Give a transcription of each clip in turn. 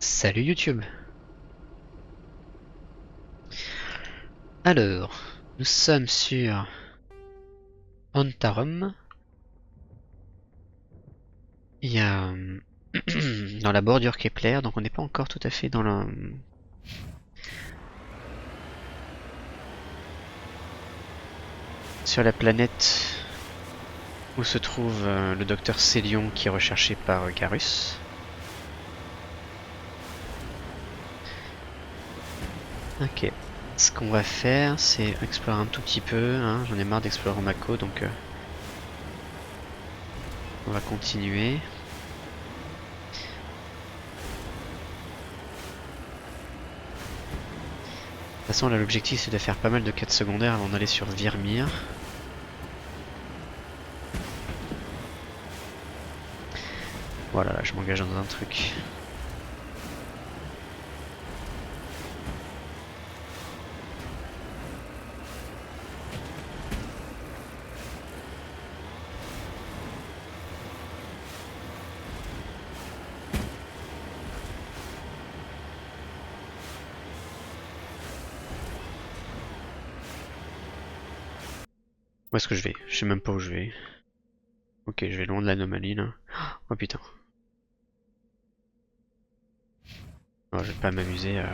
Salut YouTube. Alors, nous sommes sur Antarum. Il y a dans la bordure Kepler, donc on n'est pas encore tout à fait dans la sur la planète où se trouve le docteur Célion qui est recherché par Garus. Ok. Ce qu'on va faire, c'est explorer un tout petit peu. Hein. J'en ai marre d'explorer Mako, donc on va continuer. De toute façon, là, l'objectif c'est de faire pas mal de quêtes secondaires avant d'aller sur Virmir. Voilà, là, je m'engage dans un truc. Où est-ce que je vais? Je sais même pas où je vais. Ok, je vais loin de l'anomalie là. Oh putain. Oh, je vais pas m'amuser à...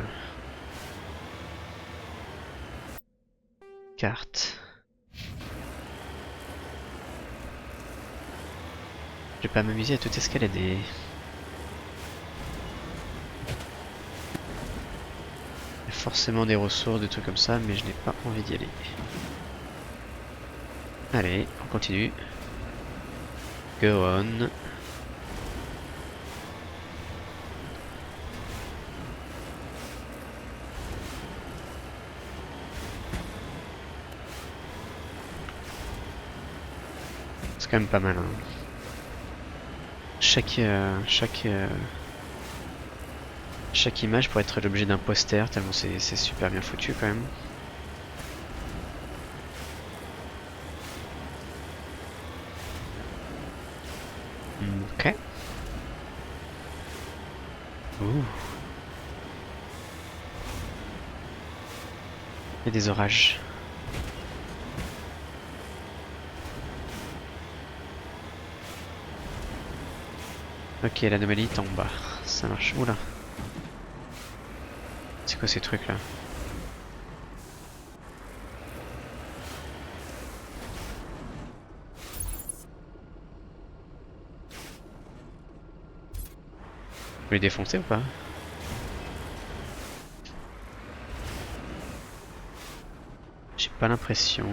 Carte. Je vais pas m'amuser à tout escalader. Il y a forcément des ressources, des trucs comme ça, mais je n'ai pas envie d'y aller. Allez, on continue. Go on. C'est quand même pas mal. Hein. Chaque image pourrait être l'objet d'un poster, tellement c'est super bien foutu quand même. Ok. Ouh. Il y a des orages. Ok, l'anomalie est en bas. Ça marche. Oula. C'est quoi ces trucs là? Vous les défoncer ou pas? J'ai pas l'impression.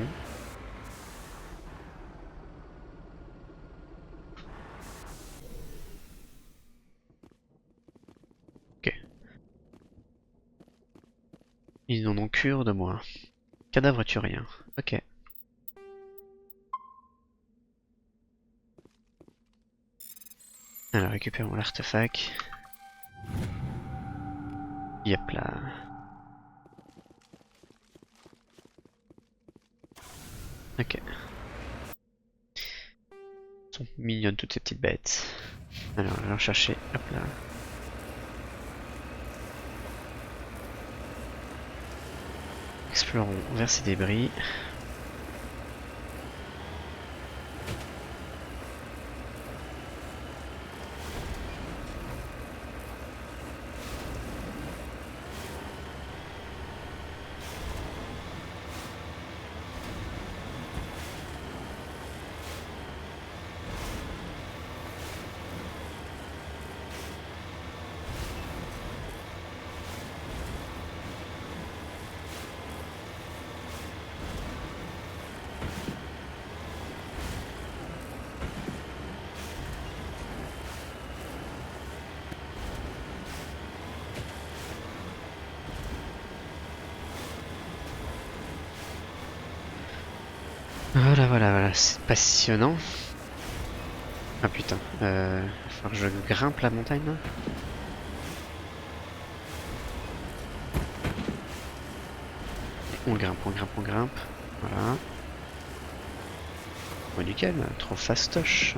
Ok. Ils en ont cure de moi. Cadavre turien. Ok. Alors récupérons l'artefact. Yep là. Ok. Sont mignonnes toutes ces petites bêtes. Alors, on va en chercher. Hop là. Explorons vers ces débris. Voilà, voilà, voilà, c'est passionnant. Ah putain, va falloir que je grimpe la montagne là. On grimpe, on grimpe, on grimpe. Voilà. Bon, nickel, trop fastoche.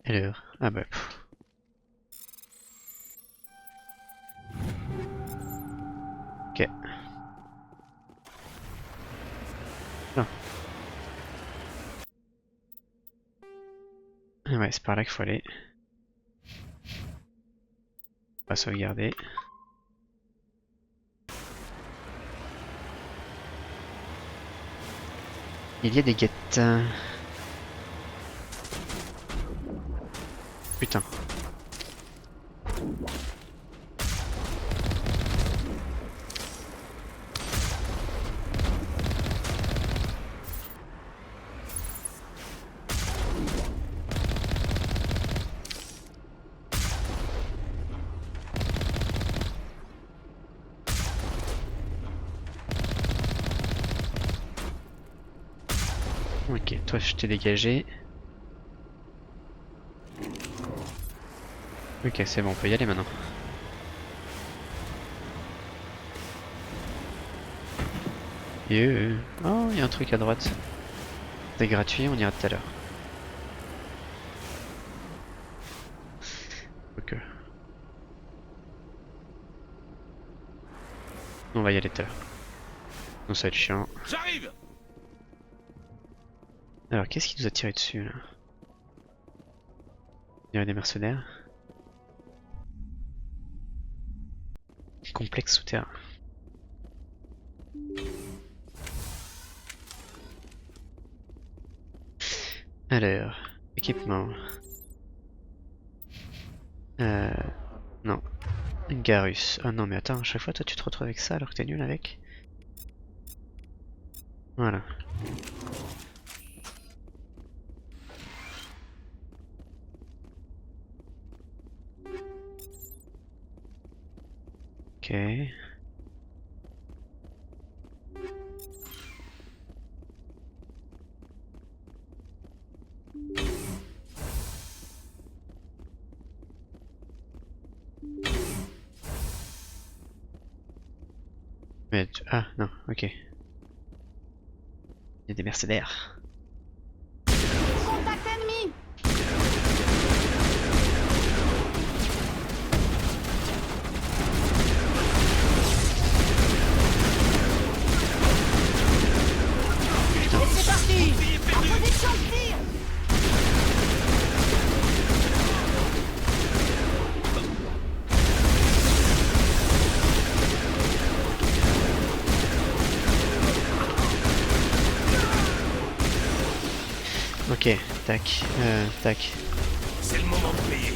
Alors, ah bah. Pff. Ok. Non. Ah ouais, c'est par là qu'il faut aller. On va sauvegarder. Il y a des guettes. Putain. Ok, toi je t'ai dégagé. Ok, c'est bon, on peut y aller maintenant. Oh, il y a un truc à droite. C'est gratuit, on ira tout à l'heure. Ok. On va y aller tout à l'heure. Non, ça va être chiant. J'arrive. Alors, qu'est-ce qui nous a tiré dessus là? Il y avait des mercenaires. Complexe souterrain. Alors, équipement. Euh, non. Garus. Ah non, mais attends, à chaque fois toi tu te retrouves avec ça alors que t'es nul avec. Voilà. Ok. Ah non, ok. Il y a des mercenaires. Contact ennemi! Putain. Et c'est parti! En position de tir! Ok, tac, tac. C'est le moment de payer.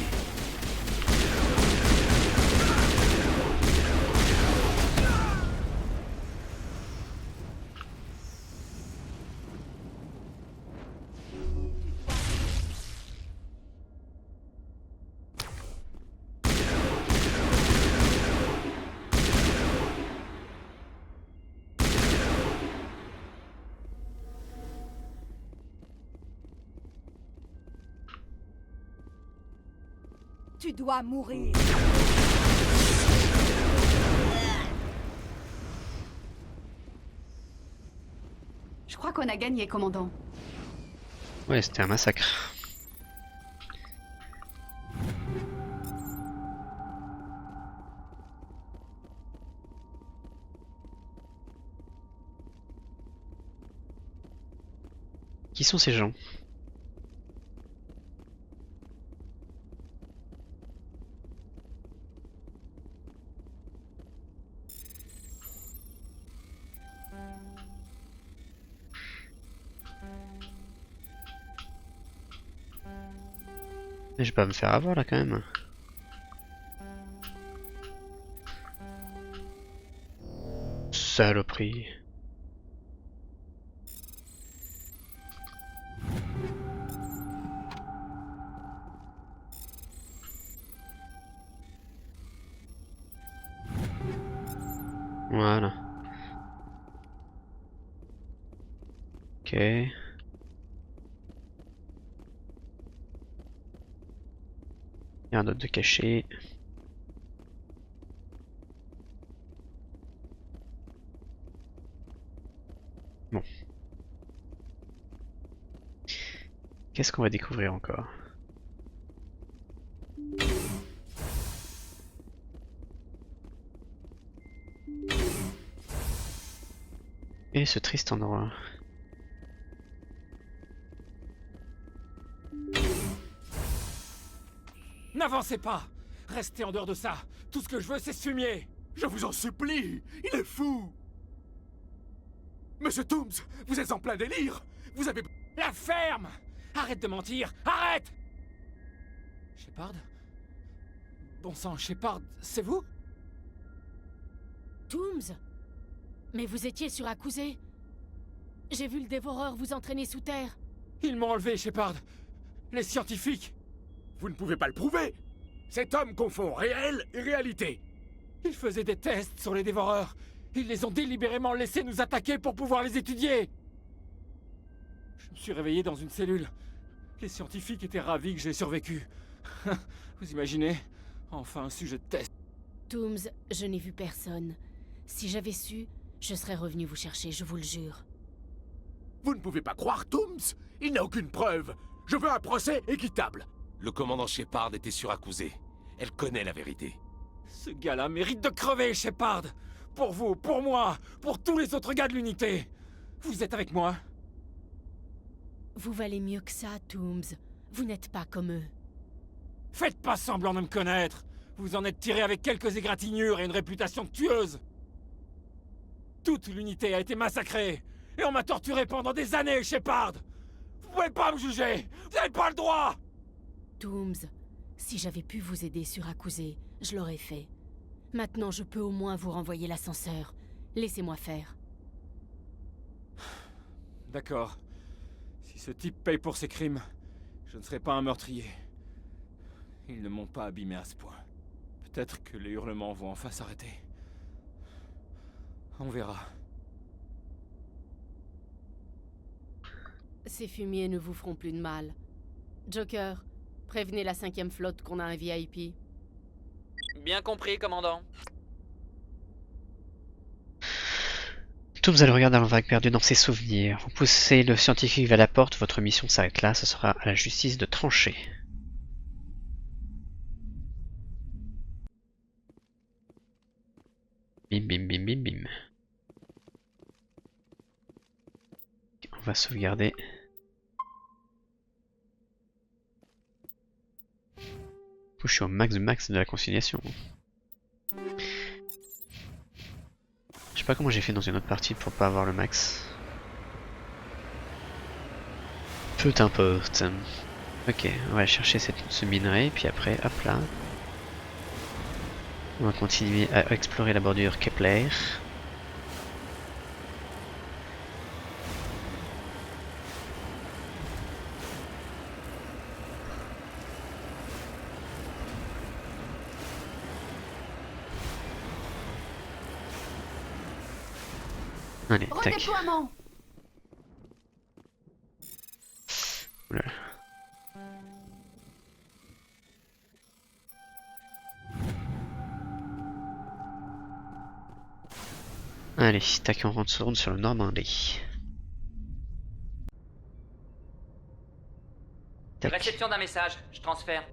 Tu dois mourir! Je crois qu'on a gagné, commandant. Ouais, c'était un massacre. Qui sont ces gens? Je vais pas me faire avoir là quand même. Saloperie. Voilà. Ok. Il y a un autre de caché. Bon. Qu'est-ce qu'on va découvrir encore? Et ce triste endroit. N'avancez pas. Restez en dehors de ça. Tout ce que je veux, c'est ce fumier. Je vous en supplie, il est fou. Monsieur Toombs, vous êtes en plein délire. Vous avez... La ferme. Arrête de mentir. Arrête. Shepard? Bon sang, Shepard, c'est vous? Toombs? Mais vous étiez sur Akuzé. J'ai vu le dévoreur vous entraîner sous terre. Ils m'ont enlevé, Shepard. Les scientifiques. Vous ne pouvez pas le prouver. Cet homme confond réel et réalité. Ils faisaient des tests sur les dévoreurs. Ils les ont délibérément laissés nous attaquer pour pouvoir les étudier. Je me suis réveillé dans une cellule. Les scientifiques étaient ravis que j'ai survécu. Vous imaginez? Enfin un sujet de test. Toombs, je n'ai vu personne. Si j'avais su, je serais revenu vous chercher, je vous le jure. Vous ne pouvez pas croire Toombs. Il n'a aucune preuve. Je veux un procès équitable. Le commandant Shepard était sur Akuzé. Elle connaît la vérité. Ce gars-là mérite de crever, Shepard. Pour vous, pour moi, pour tous les autres gars de l'unité. Vous êtes avec moi? Vous valez mieux que ça, Toombs. Vous n'êtes pas comme eux. Faites pas semblant de me connaître. Vous en êtes tiré avec quelques égratignures et une réputation de tueuse. Toute l'unité a été massacrée. Et on m'a torturé pendant des années, Shepard. Vous pouvez pas me juger. Vous n'avez pas le droit. Toombs, si j'avais pu vous aider sur Akuzé, je l'aurais fait. Maintenant, je peux au moins vous renvoyer l'ascenseur. Laissez-moi faire. D'accord. Si ce type paye pour ses crimes, je ne serai pas un meurtrier. Ils ne m'ont pas abîmé à ce point. Peut-être que les hurlements vont enfin s'arrêter. On verra. Ces fumiers ne vous feront plus de mal. Joker, prévenez la 5e flotte qu'on a un VIP. Bien compris, commandant. Toombs le regarde dans le vague perdu dans ses souvenirs. Vous poussez le scientifique vers la porte, votre mission s'arrête là, ce sera à la justice de trancher. Bim bim bim bim bim. On va sauvegarder. Je suis au max de la conciliation. Je sais pas comment j'ai fait dans une autre partie pour pas avoir le max. Peu importe. Ok, on va chercher ce minerai, puis après, hop là. On va continuer à explorer la bordure Kepler. Allez, tac. Redéploiement. Oula. Allez, tac, on retourne sur le Normandie. Tac. Réception d'un message, je transfère.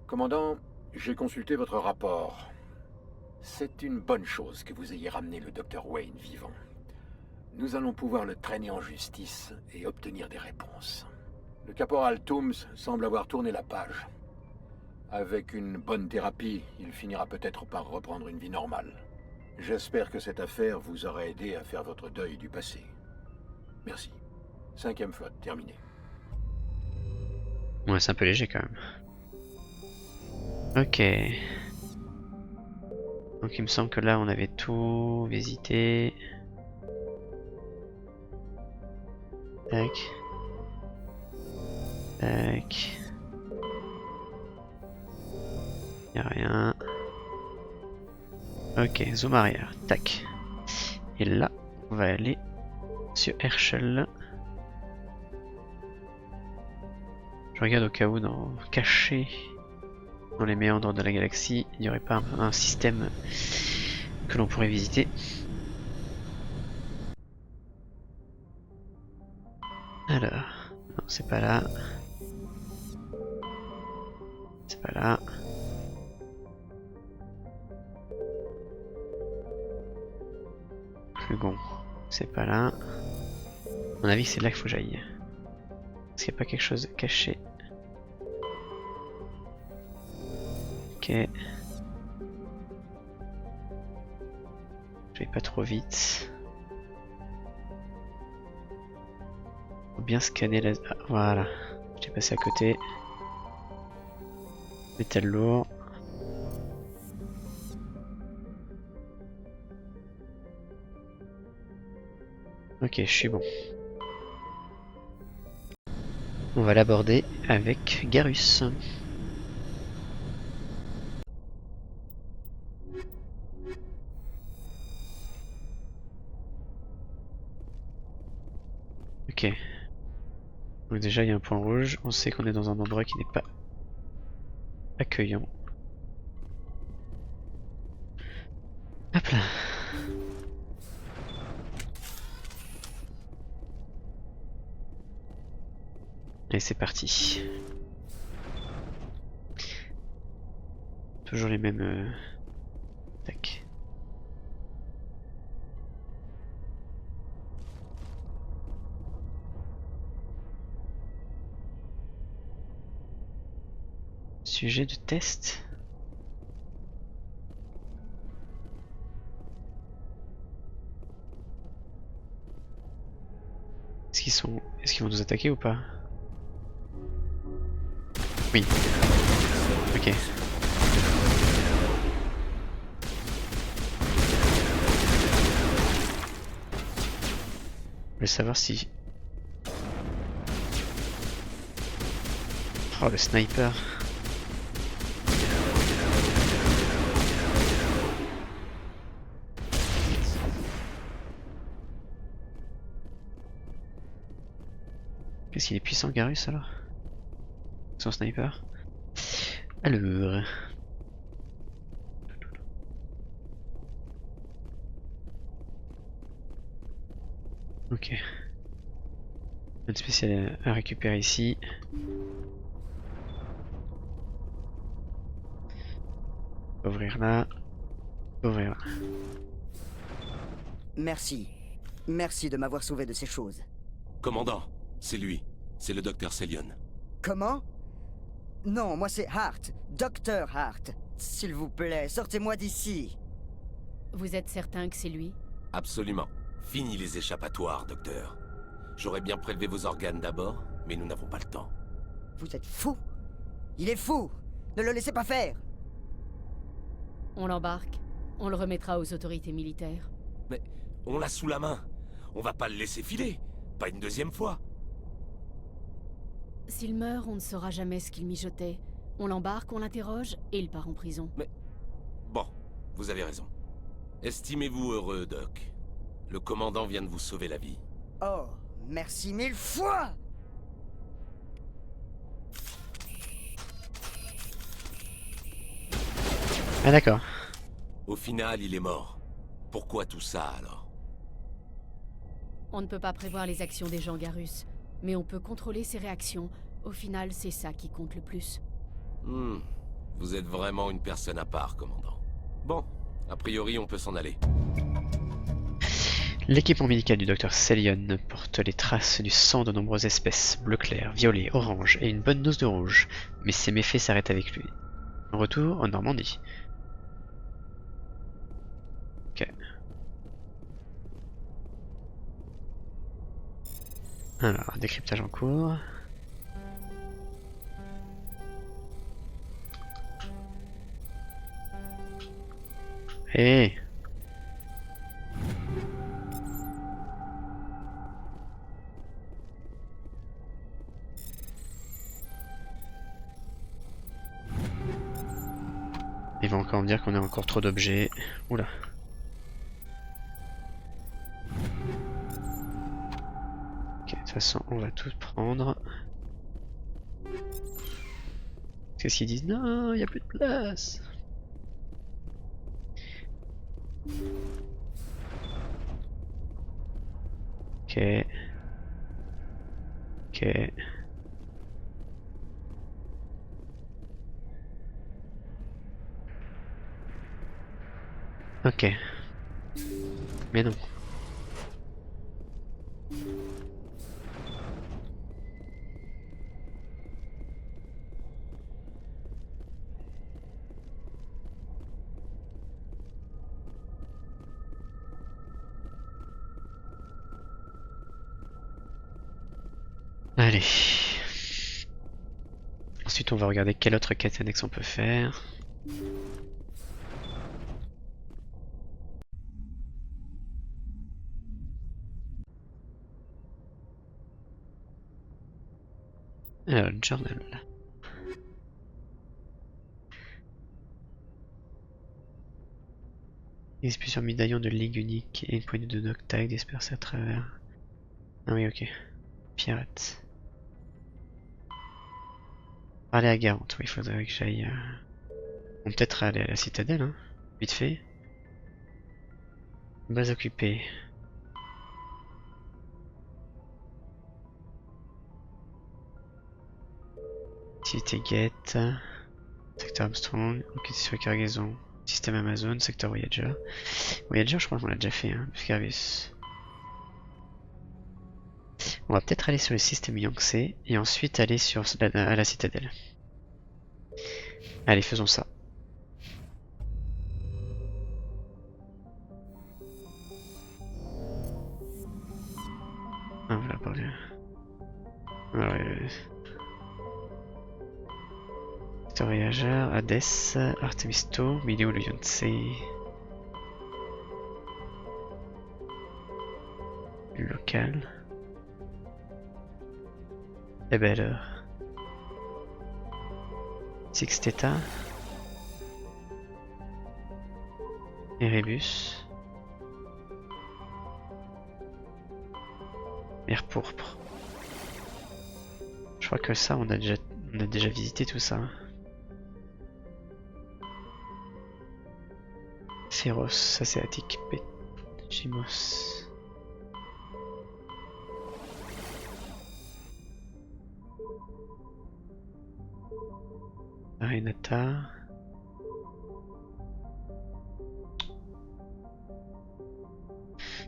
Commandant, j'ai consulté votre rapport. C'est une bonne chose que vous ayez ramené le Dr. Wayne vivant. Nous allons pouvoir le traîner en justice et obtenir des réponses. Le caporal Toombs semble avoir tourné la page. Avec une bonne thérapie, il finira peut-être par reprendre une vie normale. J'espère que cette affaire vous aura aidé à faire votre deuil du passé. Merci. 5e flotte, terminée. Ouais, c'est un peu léger quand même. Ok. Donc il me semble que là on avait tout visité. Tac. Tac. Y'a rien. Ok, zoom arrière. Tac. Et là, on va aller sur Herschel. Je regarde au cas où, caché dans les méandres de la galaxie, il n'y aurait pas un système que l'on pourrait visiter. Alors, non, c'est pas là. C'est pas là. wagon. C'est pas là. À mon avis, c'est là qu'il faut que j'aille. Est-ce qu'il n'y a pas quelque chose caché? Ok. Je vais pas trop vite. Faut bien scanner la... Ah, voilà. J'ai passé à côté. Métal lourd. Ok, je suis bon. On va l'aborder avec Garus. Ok. Donc déjà il y a un point rouge, on sait qu'on est dans un endroit qui n'est pas accueillant. Hop là. Et c'est parti. Toujours les mêmes... Tac. Sujet de test. Est-ce qu'ils vont nous attaquer ou pas? Oui. Ok. Je voulais savoir si... Oh le sniper. Qu'est-ce qu'il est puissant Garus alors? Son sniper. Alors... Ok. Un spécial à récupérer ici. Ouvrir là. Ouvrir là. Merci. Merci de m'avoir sauvé de ces choses. Commandant, c'est lui. C'est le docteur Celion. Comment? Non, moi c'est Hart. Docteur Hart. S'il vous plaît, sortez-moi d'ici. Vous êtes certain que c'est lui? Absolument. Fini les échappatoires, docteur. J'aurais bien prélevé vos organes d'abord, mais nous n'avons pas le temps. Vous êtes fou? Il est fou! Ne le laissez pas faire! On l'embarque. On le remettra aux autorités militaires. Mais on l'a sous la main. On va pas le laisser filer. Pas une deuxième fois. S'il meurt, on ne saura jamais ce qu'il mijotait. On l'embarque, on l'interroge, et il part en prison. Mais... Bon, vous avez raison. Estimez-vous heureux, Doc. Le commandant vient de vous sauver la vie. Oh, merci 1000 fois! Ah d'accord. Au final, il est mort. Pourquoi tout ça, alors? On ne peut pas prévoir les actions des gens Garus, mais on peut contrôler ses réactions. Au final, c'est ça qui compte le plus. Vous êtes vraiment une personne à part, commandant. Bon, a priori, on peut s'en aller. L'équipement médical du docteur Celion porte les traces du sang de nombreuses espèces, bleu clair, violet, orange et une bonne dose de rouge, mais ses méfaits s'arrêtent avec lui. En retour en Normandie. Ok. Alors, décryptage en cours. Hé! Ils vont encore me dire qu'on a encore trop d'objets. Oula. Ok, de toute façon, on va tout prendre. Qu'est-ce qu'ils disent? Non, il n'y a plus de place. Ok. Ok. Ok. Mais non. Allez. Ensuite, on va regarder quelle autre quête annexe on peut faire. Alors, journal. Il existe plusieurs médaillons de ligue unique et une poignée de noctag dispersés à travers. Ah oui, ok. Pirate. Aller à Garante, oui, il faudrait que j'aille. On peut peut-être aller à la citadelle, hein, vite fait. Base occupée. Activité Gate. Secteur Armstrong. Enquête sur les cargaisons. Système Amazon. Secteur Voyager. Voyager, je crois qu'on l'a déjà fait, hein. Scarbus. On va peut-être aller sur le système Yangtze et ensuite aller sur à la citadelle. Allez, faisons ça. Ah voilà, parlez. Alors, secteur Voyageur, Hades, Artemisto, Milio, le Yangtze. Local. Eh ben alors. Six Theta. Erebus. Mer pourpre. Je crois que ça on a déjà visité tout ça. Féroce, ça c'est Attic. Gimos. Renata.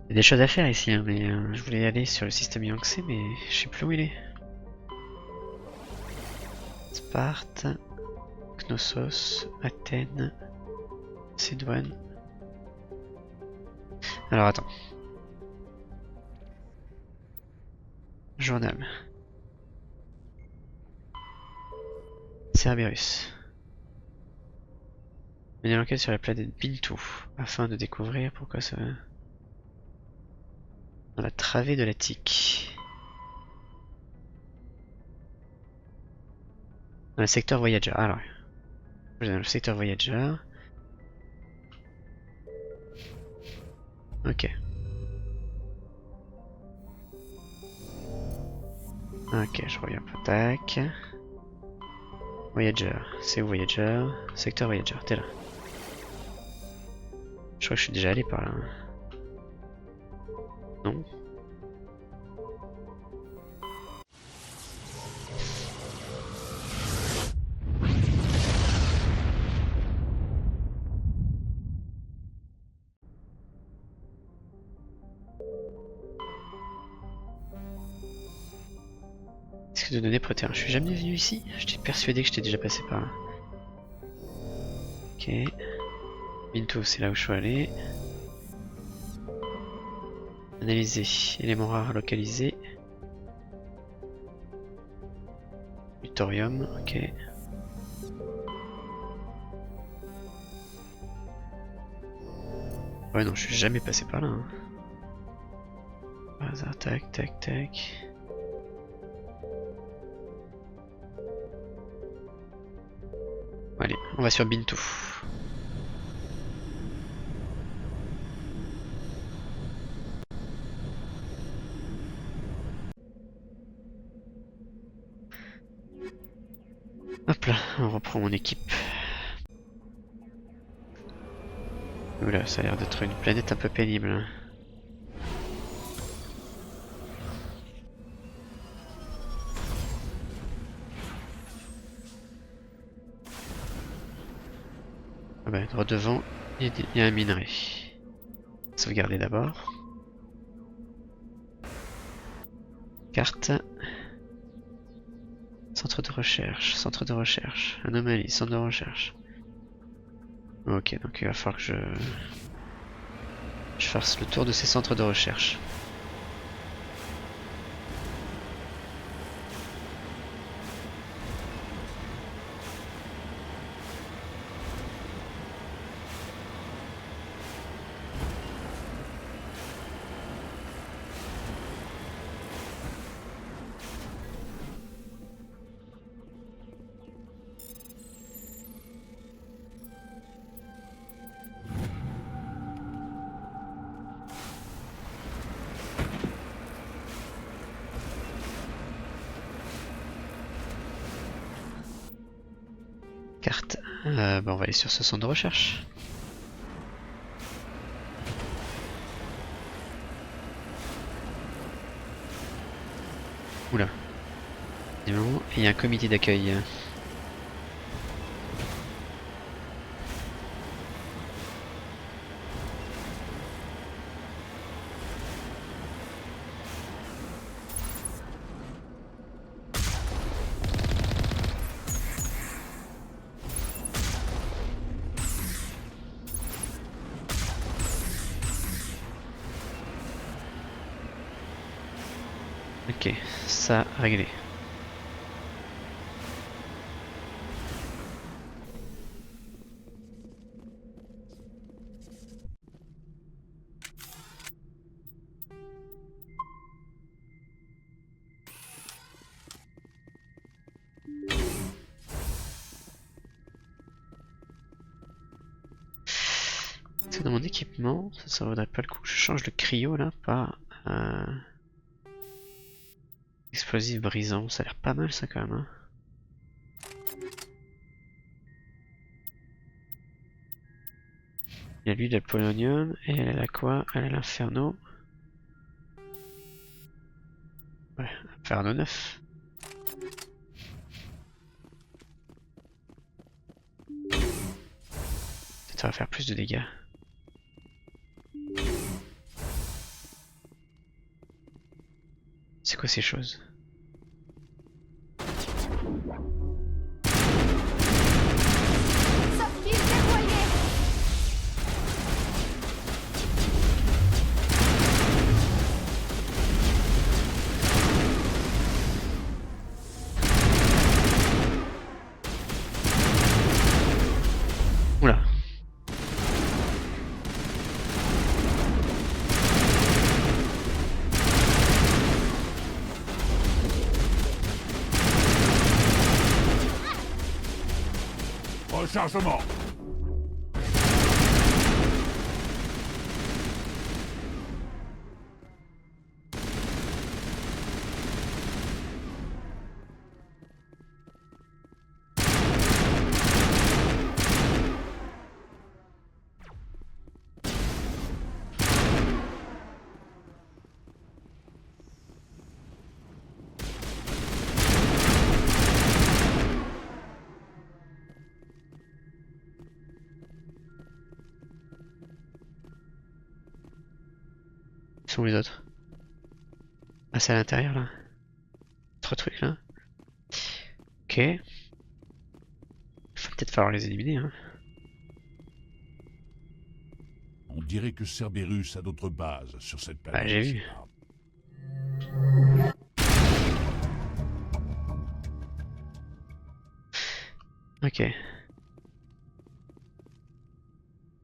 Il y a des choses à faire ici, hein, mais je voulais aller sur le système Yangtze, mais je sais plus où il est. Sparte, Knossos, Athènes, Cédoine. Alors attends. Journal. Cerberus. Mener l'enquête sur la planète Bintou afin de découvrir pourquoi ça va. Dans la travée de l'Attique. Dans le secteur Voyager. Alors, dans le secteur Voyager. Ok. Ok, je reviens. Tac. Voyager, c'est où Voyager? Secteur Voyager, t'es là. Je crois que je suis déjà allé par là. Non? Disque de données pré-terrain. Je suis jamais venu ici? J'étais persuadé que j'étais déjà passé par là. Ok. Bintou, c'est là où je suis allé. Analyser. Éléments rares localisés. Thorium, ok. Ouais non, je suis jamais passé par là. Hein. Par hasard, tac, tac, tac. Allez, on va sur Bintou. Hop là, on reprend mon équipe. Oula, ça a l'air d'être une planète un peu pénible. Ah bah, droit devant, il y a un minerai. Sauvegarder d'abord. Carte. Centre de recherche, anomalie, centre de recherche. Ok, donc il va falloir que je fasse le tour de ces centres de recherche. Bah on va aller sur ce centre de recherche. Oula. Et il y a un comité d'accueil. Ok, ça réglé. C'est dans mon équipement, ça vaudrait pas le coup. Je change le cryo là par explosif brisant, ça a l'air pas mal ça quand même. Hein. Il y a l'huile de polonium et elle a quoi? Elle a l'inferno. Ouais, inferno 9. Ça va faire plus de dégâts. C'est quoi ces choses? Sauf qu'il est dévoilé. Oula. Rechargement. Où sont les autres? Ah, c'est à l'intérieur là. Autre truc là. Ok. Il va peut-être falloir les éliminer. Hein. On dirait que Cerberus a d'autres bases sur cette planète. Bah, j'ai vu. Ok.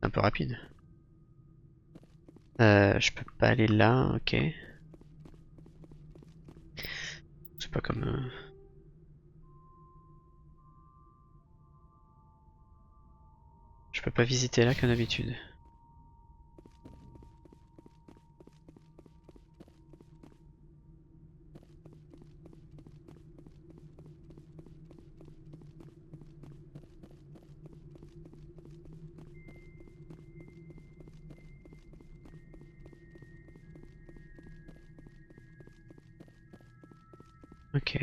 Un peu rapide. Je peux pas aller là, ok. C'est pas comme... Je peux pas visiter là comme d'habitude. Ok.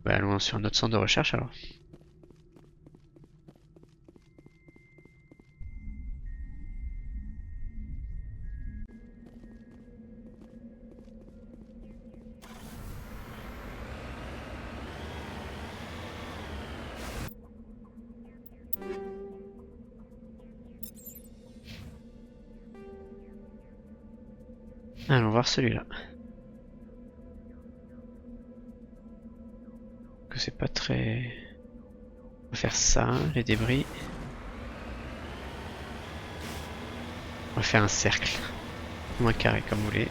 Bah allons sur notre centre de recherche alors. Allons voir celui-là. Que c'est pas très... On va faire ça, les débris. On va faire un cercle. Ou un carré comme vous voulez.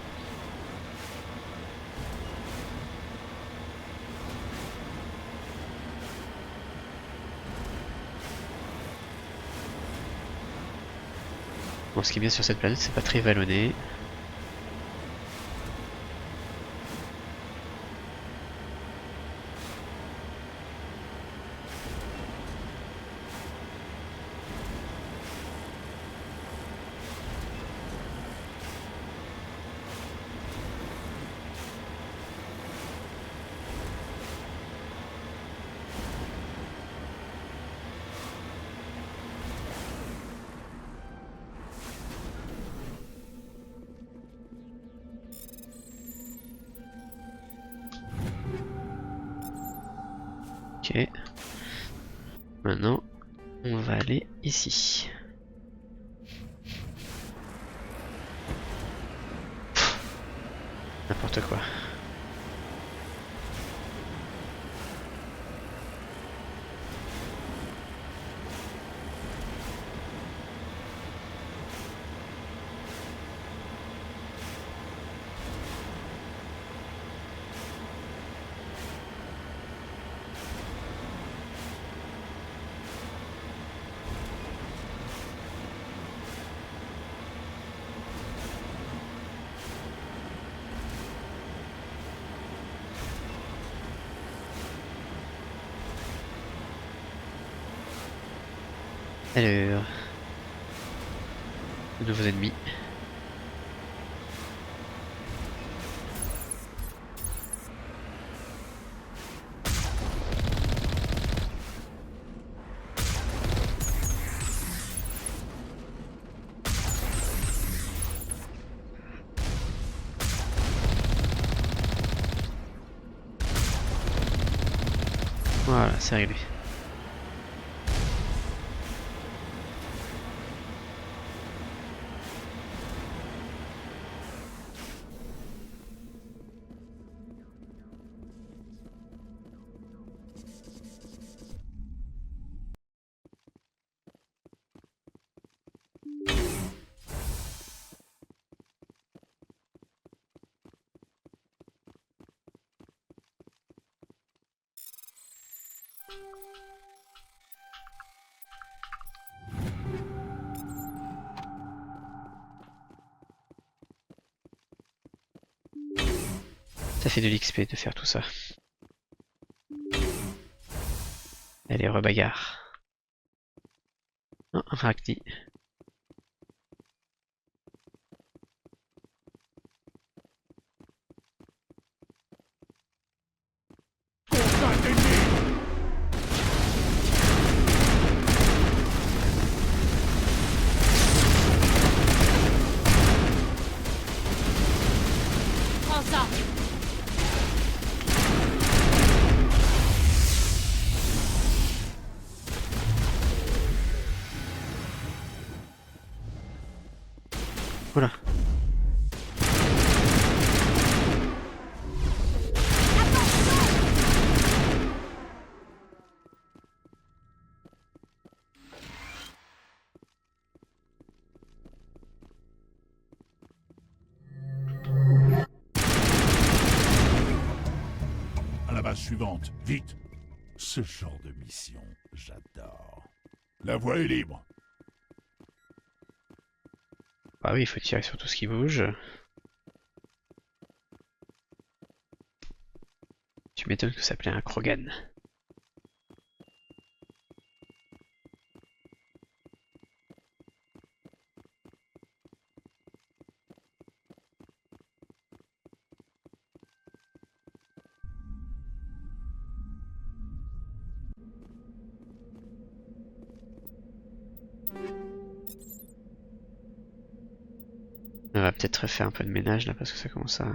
Bon, ce qui est bien sur cette planète, c'est pas très vallonné. Ok. Maintenant, on va aller ici. N'importe quoi. Alors, de nouveaux ennemis. Voilà, c'est réglé. Ça fait de l'XP de faire tout ça. Allez, rebagarre. Non, Ragni. Prends ça. Voilà. À la base suivante, vite. Ce genre de mission, j'adore. La voie est libre. Bah oui, il faut tirer sur tout ce qui bouge. Tu m'étonnes que ça s'appelait un Krogan. On va peut-être refaire un peu de ménage là parce que ça commence à...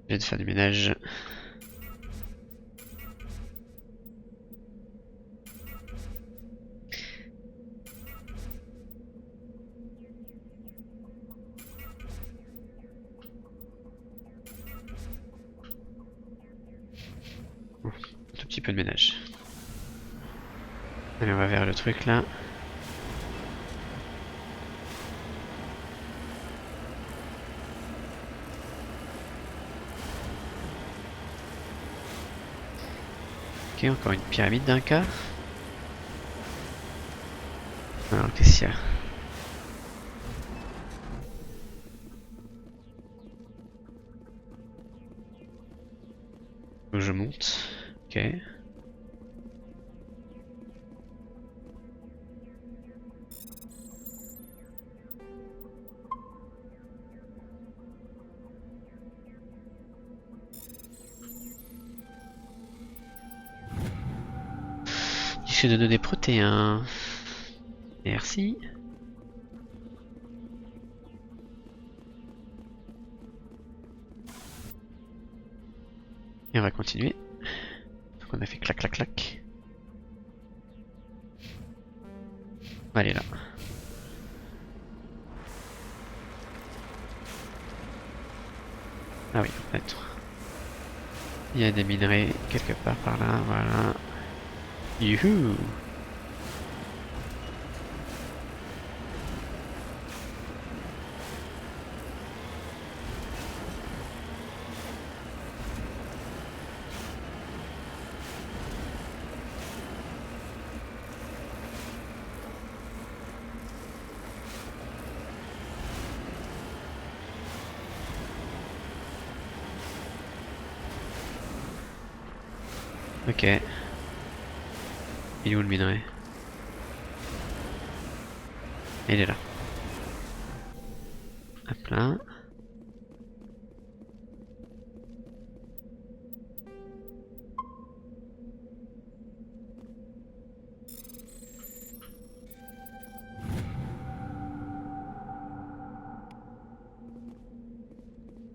Je vais faire du ménage. Un tout petit peu de ménage. Allez, on va vers le truc là. Ok, encore une pyramide d'un cas. Alors, qu'est-ce qu'il y a? Faut que je monte. Ok. Disque de données protéins. Merci. Et on va continuer. Donc on a fait clac clac clac. On va aller là. Ah oui, peut-être. Il y a des minerais quelque part par là, voilà. Youhou! Ok. Il est où le minerai? Il est là. Hop là.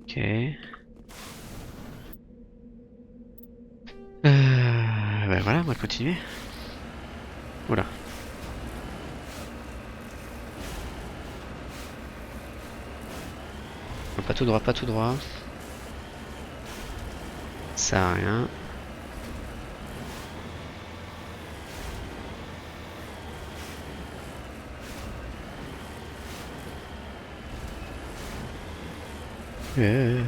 Ok. Ben voilà, on va continuer. Oula. Non, pas tout droit, pas tout droit. Ça sert à rien. Euh.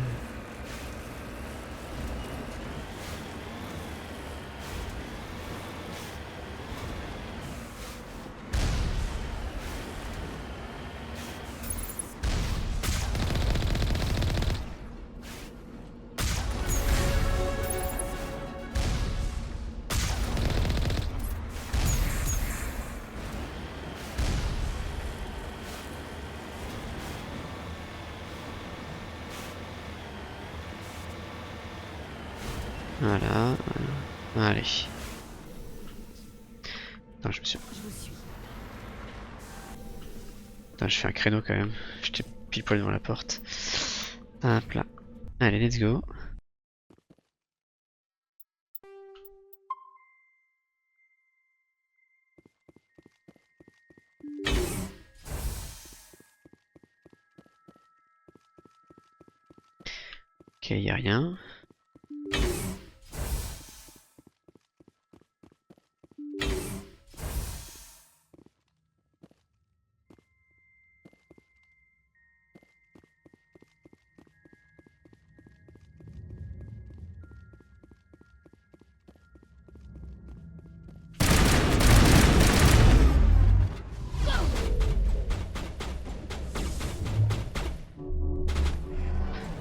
Voilà. Allez. Attends, je me suis... Je vous suis. Attends, je fais un créneau quand même. J'étais pile poil devant la porte. Hop là. Allez, let's go. Ok, y a rien.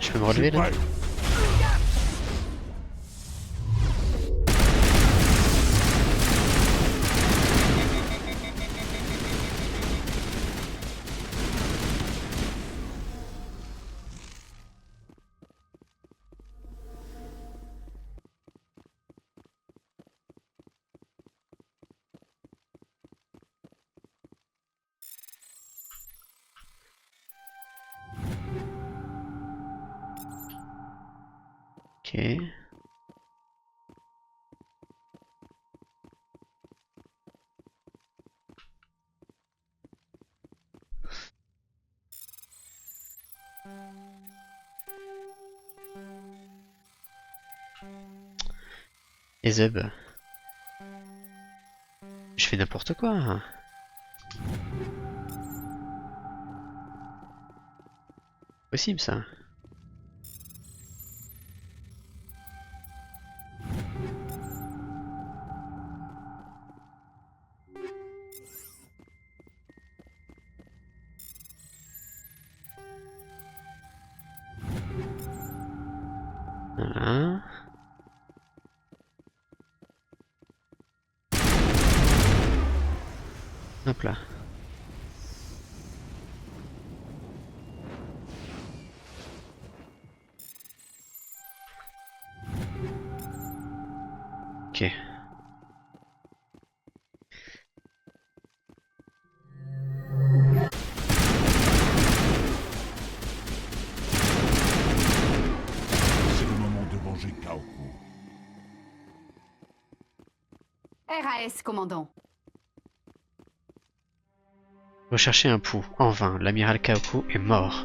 Je peux me relever là? Prêt. Ok. Et Zeb. Je fais n'importe quoi. Possible ça. Hop là. Ok. C'est le moment de venger Kaoku. RAS, commandant. Rechercher un pouls. En vain, l'amiral Kaoku est mort.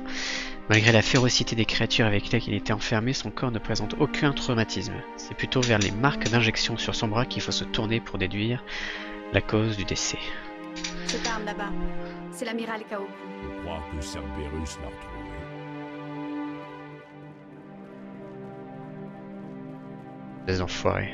Malgré la férocité des créatures avec lesquelles il était enfermé, son corps ne présente aucun traumatisme. C'est plutôt vers les marques d'injection sur son bras qu'il faut se tourner pour déduire la cause du décès. Cette arme là-bas, c'est l'amiral Kaoku. Je crois que Cerberus l'a retrouvé. Les enfoirés.